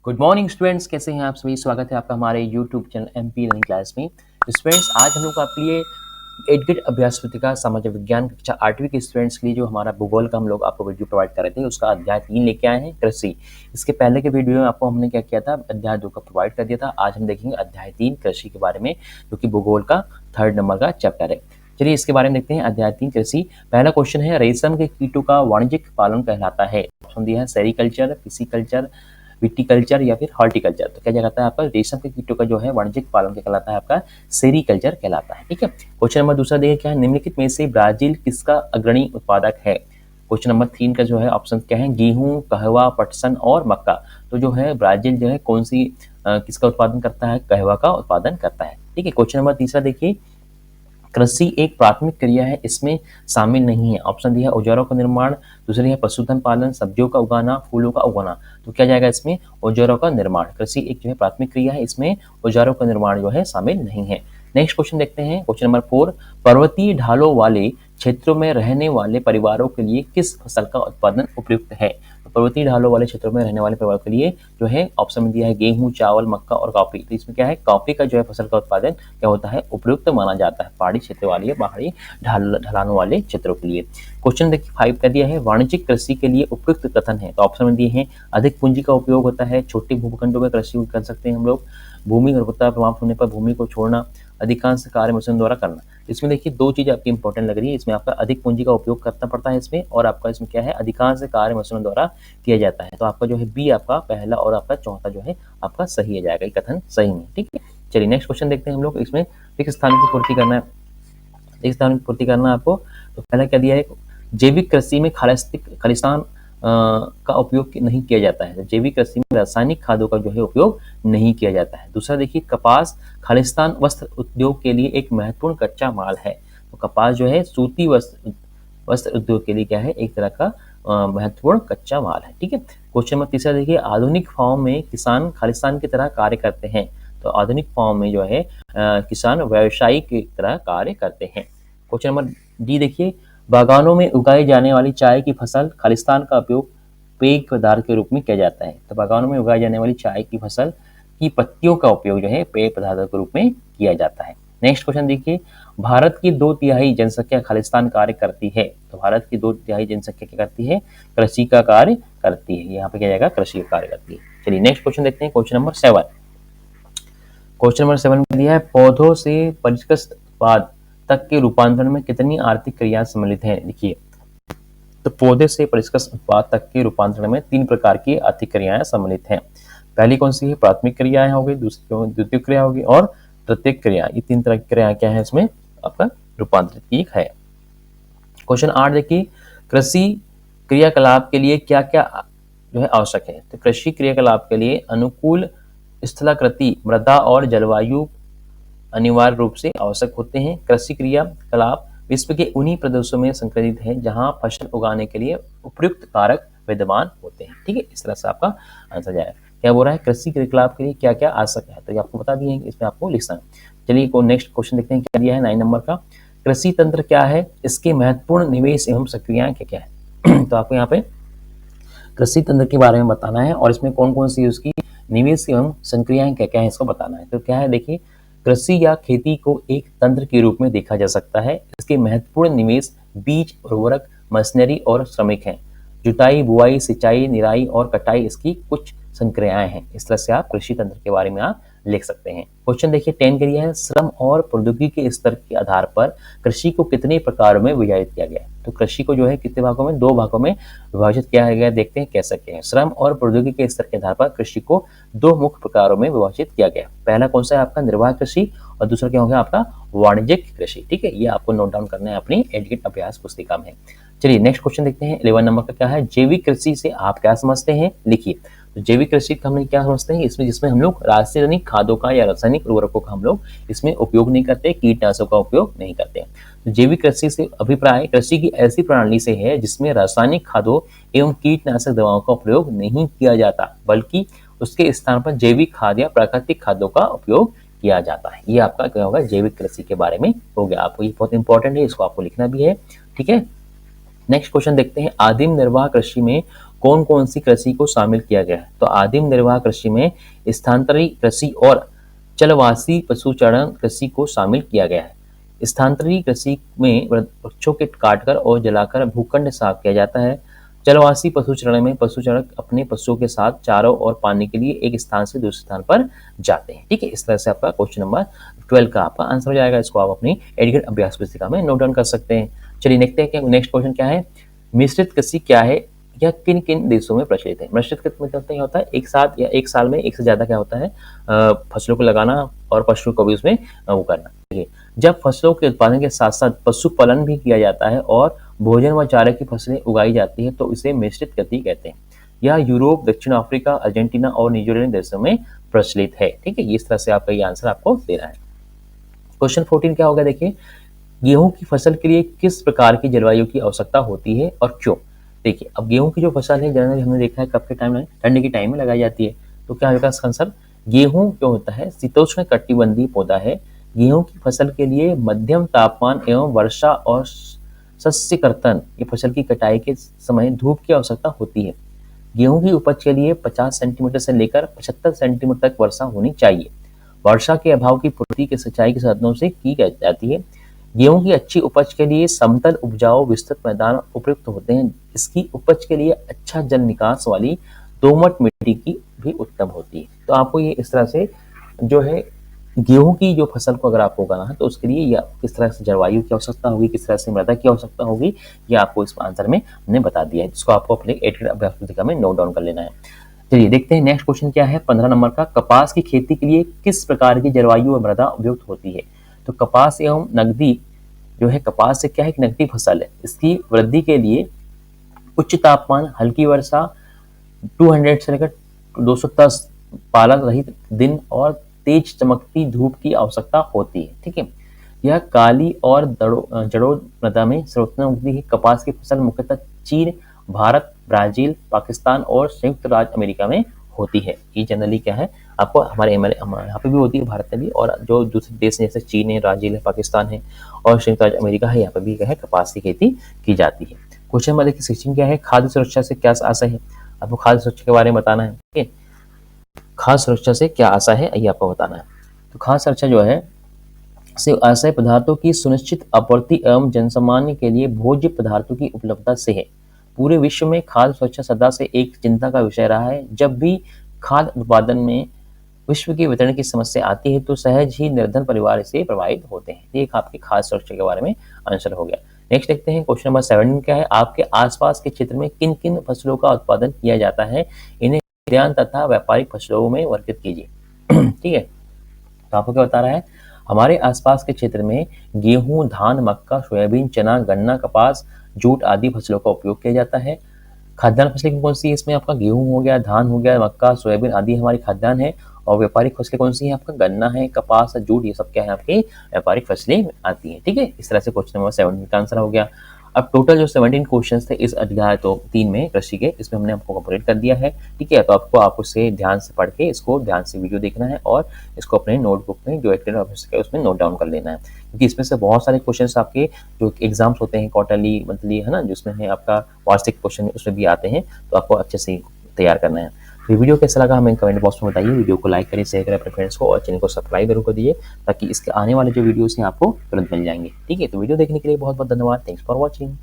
Good morning students, कैसे हैं आप सभी। स्वागत है आपका हमारे YouTube channel MP learning class में। स्टूडेंट्स, आज हम लोग आपके लिए 8 गेट अभ्यास पुस्तिका सामाजिक विज्ञान कक्षा 8वीं के स्टूडेंट्स के लिए जो हमारा भूगोल का हम लोग आपको वीडियो प्रोवाइड कर रहे थे, उसका अध्याय 3 लेके आए हैं, कृषि। इसके पहले के वीडियो में आपको हमने क्या किया था, अध्याय 2 का प्रोवाइड कर दिया था। आज हम देखेंगे अध्याय 3 कृषि के बारे में, जो कि भूगोल का 3rd नंबर का चैप्टर है। चलिए इसके बारे में देखते हैं। अध्याय 3 कृषि। पहला क्वेश्चन है, रेशम के कीटों का वाणिज्यिक पालन कहलाता है। ऑप्शन दिया है सेरिकल्चर, पिसिकल्चर, विटिकल्चर या फिर हॉर्टिकल्चर। तो क्या कहलाता है आपका, रेशम के कीटों का जो है वाणिज्यिक पालन क्या कहलाता है आपका, सेरिकल्चर कहलाता है। ठीक है। क्वेश्चन नंबर दूसरा देखिए, क्या है, निम्नलिखित में से ब्राजील किसका अग्रणी उत्पादक है। क्वेश्चन नंबर 3 का जो है ऑप्शन क्या है, गेहूं, कहवा, पटसन और मक्का। तो जो है ब्राजील जो है कौन सी किसका उत्पादन करता है, कहवा का उत्पादन करता है। ठीक है। क्वेश्चन नंबर तीसरा देखिए, कृषि एक प्राथमिक क्रिया है, इसमें शामिल नहीं है। ऑप्शन दिया है औजारों का निर्माण, दूसरी है पशुधन पालन, सब्जियों का उगाना, फूलों का उगाना। तो क्या जाएगा इसमें, औजारों का निर्माण। कृषि एक जो है प्राथमिक क्रिया है, इसमें औजारों का निर्माण जो है शामिल नहीं है। नेक्स्ट क्वेश्चन देखते हैं, क्वेश्चन नंबर 4, पर्वतीय ढालों वाले क्षेत्रों में रहने वाले परिवारों के लिए किस फसल का उत्पादन उपयुक्त है। तो पर्वतीय ढालों वाले क्षेत्रों में रहने वाले परिवारों के लिए जो है ऑप्शन में दिया है गेहूं, चावल, मक्का और कॉफी। तो इसमें क्या है, कॉफी का जो है फसल का उत्पादन क्या होता है, उपयुक्त माना जाता है पहाड़ी क्षेत्र वाले या पहाड़ी ढलानों वाले क्षेत्रों के लिए। क्वेश्चन देखिए 5 का दिया है, वाणिज्यिक कृषि के लिए उपयुक्त कथन है। तो ऑप्शन में दिए हैं अधिक पूंजी का उपयोग होता है, छोटे भूखंडों में कृषि कर सकते हैं हम लोग, भूमि गुणवत्ता प्रभाव होने पर भूमि को छोड़ना, अधिकांश कार्य मशीन द्वारा करना। इसमें देखिए दो चीज आपकी इंपॉर्टेंट लग रही है, इसमें आपका अधिक पूंजी का उपयोग करना पड़ता है इसमें, और आपका इसमें क्या है, अधिकांश कार्य मशीनों द्वारा किया जाता है। तो आपका जो है बी आपका पहला और आपका चौथा जो है आपका सही है जाएगा, ये कथन सही में। ठीक है। चलिए नेक्स्ट क्वेश्चन देखते हैं हम लोग। इसमें रिक्त स्थान की पूर्ति करना है, रिक्त स्थान की पूर्ति करना है आपको। तो पहला क्या दिया है, जैविक कृषि में खालिस्तान का उपयोग नहीं किया जाता है। तो जैविक कृषि में रासायनिक खादों का जो है उपयोग नहीं किया जाता है। दूसरा देखिए, कपास खालिस्तान वस्त्र उद्योग के लिए एक महत्वपूर्ण कच्चा माल है। तो कपास जो है सूती वस्त्र उद्योग के लिए क्या है, एक तरह का महत्वपूर्ण कच्चा माल है। ठीक है। क्वेश्चन नंबर तीसरा देखिए, आधुनिक फॉर्म में किसान खालिस्तान की तरह कार्य करते हैं। तो आधुनिक फॉर्म में जो है किसान व्यवसायिक की तरह कार्य करते हैं। क्वेश्चन नंबर डी देखिए, बागानों में उगाई जाने वाली चाय की फसल खालिस्तान का उपयोग पेय पदार्थ के रूप में किया जाता है। तो बागानों में उगाई जाने वाली चाय की फसल की पत्तियों का उपयोग जो है पेय पदार्थ के रूप में किया जाता है। नेक्स्ट क्वेश्चन देखिए, भारत की 2/3 जनसंख्या खालिस्तान कार्य करती है। तो भारत की 2/3 जनसंख्या क्या करती है, कृषि का कार्य करती है। यहाँ पे क्या जाएगा, कृषि का कार्य करती है। चलिए नेक्स्ट क्वेश्चन देखते हैं, क्वेश्चन नंबर 7। क्वेश्चन नंबर 7 में दिया है, पौधों से परिष्कृत उत्पाद तक के रूपांतरण में कितनी आर्थिक क्रियाएं सम्मिलित हैं। देखिए, तो पौधे से परिष्कृत उत्पाद तक के रूपांतरण में 3 प्रकार की आर्थिक क्रियाएं सम्मिलित हैं। पहली कौन सी है, प्राथमिक क्रियाएं हो गई, दूसरी द्वितीय क्रिया होगी और तृतीय क्रिया। ये 3 तरह की क्रियाएं क्या है इसमें आपका रूपांतरित की है। क्वेश्चन 8 देखिए, कृषि क्रियाकलाप के लिए क्या क्या जो है आवश्यक है। तो कृषि क्रियाकलाप के लिए अनुकूल स्थलाकृति, मृदा और जलवायु अनिवार्य रूप से आवश्यक होते हैं। कृषि क्रियाकलाप विश्व के उन्हीं प्रदेशों में संकलित है जहां फसल उगाने के लिए उपयुक्त कारक विद्यमान होते हैं। ठीक है। इस तरह से आपका आंसर जाएगा। क्या बोल रहा है, कृषि क्रियाकलाप के लिए क्या क्या आवश्यक है, तो ये आपको बता दिए, इसमें आपको लिखना है। चलिए को नेक्स्ट क्वेश्चन देखते हैं, क्या दिया है 9 नंबर का, कृषि तंत्र क्या है, इसके महत्वपूर्ण निवेश एवं सक्रियाएं क्या क्या है। तो आपको यहाँ पे कृषि तंत्र के बारे में बताना है और इसमें कौन कौन सी उसकी निवेश एवं संक्रियाएं क्या क्या है इसको बताना है। तो क्या है देखिए, कृषि या खेती को एक तंत्र के रूप में देखा जा सकता है। इसके महत्वपूर्ण निवेश बीज, उर्वरक, मशीनरी और श्रमिक हैं। जुताई, बुआई, सिंचाई, निराई और कटाई इसकी कुछ संक्रियाएं हैं। इस तरह से आप कृषि तंत्र के बारे में आप लिख सकते हैं। क्वेश्चन देखिए 10 के लिए है, श्रम और प्रौद्योगिकी के स्तर के आधार पर कृषि को कितने प्रकारों में विभाजित किया गया है। तो कृषि को जो है कितने भागों में, 2 भागों में विभाजित किया गया। देखते हैं कैसे किया है। श्रम और प्रौद्योगिकी के स्तर के आधार पर कृषि को 2 मुख्य प्रकारों में विभाजित किया गया। पहला कौन सा है आपका, निर्वाह कृषि, और दूसरा क्या होगा आपका वाणिज्यिक कृषि। ठीक है। ये आपको नोट डाउन करना है अपनी एडुकेट अभ्यास पुस्तिका में। चलिए नेक्स्ट क्वेश्चन देखते हैं, 11 नंबर का क्या है, जैविक कृषि से आप क्या समझते हैं, लिखिए। तो जैविक कृषि का हम क्या समझते हैं, इसमें जिसमें हम लोग रासायनिक खादों का या रासायनिक उर्वरकों का हम लोग इसमें उपयोग नहीं करते, कीटनाशकों का उपयोग नहीं करते। तो जैविक कृषि से अभिप्राय कृषि की ऐसी प्रणाली से है जिसमें रासायनिक खादों एवं कीटनाशक दवाओं का प्रयोग नहीं किया जाता, बल्कि उसके स्थान पर जैविक खाद या प्राकृतिक खादों का उपयोग किया जाता है। ये आपका क्या होगा, जैविक कृषि के बारे में हो गया। आपको ये बहुत इंपॉर्टेंट है, इसको आपको लिखना भी है। ठीक है। नेक्स्ट क्वेश्चन देखते हैं, आदिम निर्वाह कृषि में कौन कौन सी कृषि को शामिल किया गया है? तो आदिम निर्वाह कृषि में स्थानांतरी कृषि और चलवासी पशुचारण कृषि को शामिल किया गया है। स्थानांतरी कृषि में वृक्षों के काटकर और जलाकर भूखंड साफ किया जाता है। चलवासी पशुचारण में पशुचारक अपने पशुओं के साथ चारों और पानी के लिए एक स्थान से दूसरे स्थान पर जाते हैं। ठीक है, इस तरह से आपका क्वेश्चन नंबर 12 का आपका आंसर हो जाएगा। इसको आप अपनी एडीगेट अभ्यास पुस्तिका में नोट डाउन कर सकते हैं। चलिए देखते हैं कि नेक्स्ट क्वेश्चन क्या है। मिश्रित कृषि क्या है, यह किन किन देशों में प्रचलित है? मिश्रित कृषि मतलब क्या होता है, एक साथ या एक साल में एक से ज्यादा क्या होता है फसलों को लगाना और पशुओं को भी उसमें वो करना। जब फसलों के उत्पादन के साथ साथ पशुपालन भी किया जाता है और भोजन व चारे की फसलें उगाई जाती है तो इसे मिश्रित कृषि कहते हैं। यह यूरोप, दक्षिण अफ्रीका, अर्जेंटीना और न्यूजीलैंड देशों में प्रचलित है। ठीक है, इस तरह से आपका ये आंसर आपको देना है। क्वेश्चन 14 क्या होगा, देखिए, गेहूं की फसल के लिए किस प्रकार की जलवायु की आवश्यकता होती है और क्यों? देखिए, अब गेहूं की जो फसल है जनरली हमने देखा है कब के टाइम में, ठंड के टाइम में लगाई जाती है। तो क्या होगा इसका आंसर? गेहूं जो होता है शीतोष्ण कटिबंधीय पौधा है। गेहूं की फसल के लिए मध्यम तापमान एवं वर्षा और शस्य कर्तन ये फसल की कटाई के समय धूप की आवश्यकता होती है। गेहूं की उपज के लिए 50 सेंटीमीटर से लेकर 75 सेंटीमीटर तक वर्षा होनी चाहिए। वर्षा के अभाव की पूर्ति के सिंचाई के साधनों से की जाती है। गेहूं की अच्छी उपज के लिए समतल उपजाऊ विस्तृत मैदान उपयुक्त होते हैं। इसकी उपज के लिए अच्छा जल निकास वाली दोमट मिट्टी की भी उत्तम होती है। तो आपको ये इस तरह से जो है गेहूं की जो फसल को अगर आपको उगाना है तो उसके लिए या किस तरह से जलवायु की आवश्यकता होगी, किस तरह से मृदा की आवश्यकता होगी, ये आपको इस आंसर में हमने बता दिया है, जिसको आपको अपने एडीगेट अभ्यास पुस्तिका में नोट डाउन कर लेना है। चलिए देखते हैं नेक्स्ट क्वेश्चन क्या है। 15 नंबर का, कपास की खेती के लिए किस प्रकार की जलवायु और मृदा उपयुक्त होती है? तो कपास एवं नकदी जो है, कपास से क्या है, नकदी फसल है। इसकी वृद्धि के लिए उच्च तापमान, हल्की वर्षा, 200 से लेकर 210 पाला रहित दिन और तेज चमकती धूप की आवश्यकता होती है। ठीक है, यह काली और जड़ों मृदा में सर्वोत्तम उगती है। कपास की फसल मुख्यतः चीन, भारत, ब्राजील, पाकिस्तान और संयुक्त राज्य अमेरिका में होती है। ये जनरली क्या है आपको हमारे यहाँ पे भी होती है, भारत में भी, और जो दूसरे देश जैसे चीन है, ब्राजील है, पाकिस्तान है और संयुक्त राज्य अमेरिका है, यहाँ पे भी क्या है कपास की खेती की जाती है। क्वेश्चन नंबर 16 क्या है, खाद्य सुरक्षा से क्या आशा है? आपको खाद्य सुरक्षा के बारे में बताना है। ठीक है, खाद्य सुरक्षा से क्या आशा है ये आपको बताना है। तो खाद्य सुरक्षा जो है से आशय पदार्थों की सुनिश्चित आपूर्ति एवं जनसामान्य के लिए भोज्य पदार्थों की उपलब्धता से है। पूरे विश्व में खाद्य सुरक्षा सदा से एक चिंता का विषय रहा है। जब भी खाद्य उत्पादन में विश्व की वितरण की समस्या आती है तो सहज ही निर्धन परिवार इससे प्रभावित होते हैं। ये आपके खाद्य सुरक्षा के बारे में आंसर हो गया। नेक्स्ट देखते हैं क्वेश्चन नंबर 17 क्या है, आपके आसपास के क्षेत्र में किन किन फसलों का उत्पादन किया जाता है, इन्हें उद्यान तथा व्यापारिक फसलों में वर्गीकृत कीजिए। ठीक है, तो आपको क्या बता रहा है, हमारे आसपास के क्षेत्र में गेहूं, धान, मक्का, सोयाबीन, चना, गन्ना, कपास, जूट आदि फसलों का उपयोग किया जाता है। खाद्यान्न फसलें कौन सी है इसमें? आपका गेहूं हो गया, धान हो गया, मक्का, सोयाबीन आदि हमारी खाद्यान्न है। और व्यापारिक फसलें कौन सी है? आपका गन्ना है, कपास, जूट, ये सब क्या है आपकी व्यापारिक फसलें आती है। ठीक है, इस तरह से क्वेश्चन नंबर 17 का आंसर हो गया। अब टोटल जो 17 क्वेश्चन थे इस अध्याय 3 में कृषि के, इसमें हमने आपको कंप्लीट कर दिया है। ठीक है, तो आपको इसे ध्यान से पढ़ के इसको ध्यान से वीडियो देखना है और इसको अपने नोटबुक में जो एडीगेट अभ्यास है उसमें नोट डाउन कर लेना है, क्योंकि इसमें से बहुत सारे क्वेश्चन आपके जो एग्जाम्स होते हैं क्वार्टरली, मंथली, है ना, जिसमें है आपका वार्षिक क्वेश्चन उसमें भी आते हैं, तो आपको अच्छे से तैयार करना है। तो वीडियो कैसा लगा हमें कमेंट बॉक्स में बताइए। वीडियो को लाइक करिए, शेयर करें अपने फ्रेंड्स को और चैनल को सब्सक्राइब जरूर कर दीजिए, ताकि इसके आने वाले जो वीडियोस हैं आपको तुरंत मिल जाएंगे। ठीक है, तो वीडियो देखने के लिए बहुत बहुत धन्यवाद। Thanks for watching.